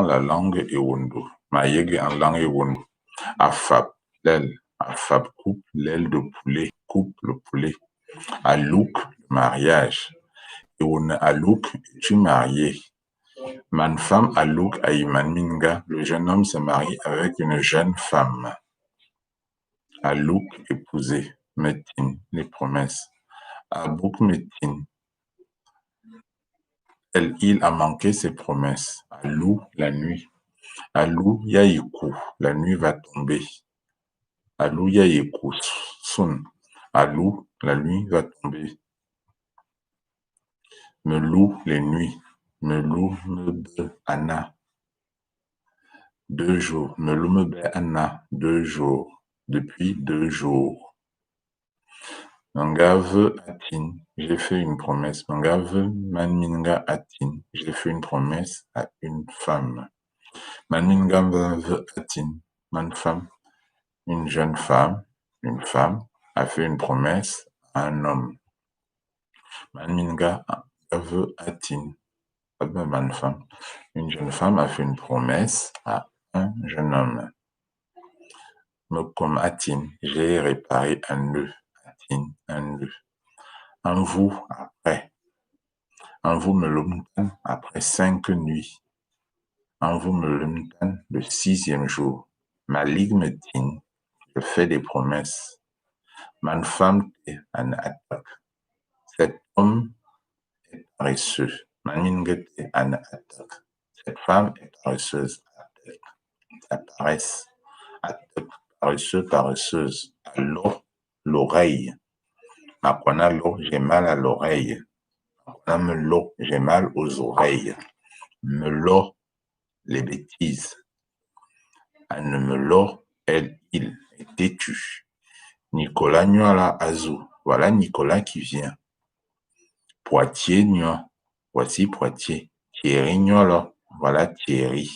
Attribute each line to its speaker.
Speaker 1: la langue Ewondo. Mayege en langue Ewondo. Afab, l'aile. Afab coupe l'aile de poulet, coupe le poulet. Alouk, mariage. Ewoun Alouk, es-tu marié? Man femme Alouk Aïman Minga, le jeune homme se marie avec une jeune femme. Alouk, épousé. Metin, les promesses. Abouk Metin, il a manqué ses promesses. Alou, la nuit. Alou, Yaïkou, la nuit va tomber. Alou, Yaïkou, Sun. Alou, la nuit va tomber. Me loue les nuits. Me loue me be Anna. 2 jours. Me loue me be Anna. 2 jours. Depuis 2 jours. Mangave Atin, j'ai fait une promesse. Mangave Manminga Atin, j'ai fait une promesse à une femme. Manminga Atin, man femme, une jeune femme, une femme a fait une promesse à un homme. Manminga Atin, man femme, une jeune femme a fait une promesse à un jeune homme. Mokom Atin, j'ai réparé un nœud. Atin, un nœud. Un vous après. Un vous me l'omtan après 5 nuits. Un vous me l'omtan le 6e jour. Ma ligue me tine, je fais des promesses. Man femme est un attaque. Cet homme est paresseux. Maningete un attaque. Cette femme est paresseuse. Paresse. Attaque. Paresseux, paresseuse. Alors, l'oreille. Makwana l'eau, j'ai mal à l'oreille. Me l'eau, j'ai mal aux oreilles. Me l'eau, les bêtises. Anne me l'eau, elle, il est têtu. Nicolas Nuala Azou, voilà Nicolas qui vient. Poitiers Nua, voici Poitiers. Thierry Nuala, voilà Thierry.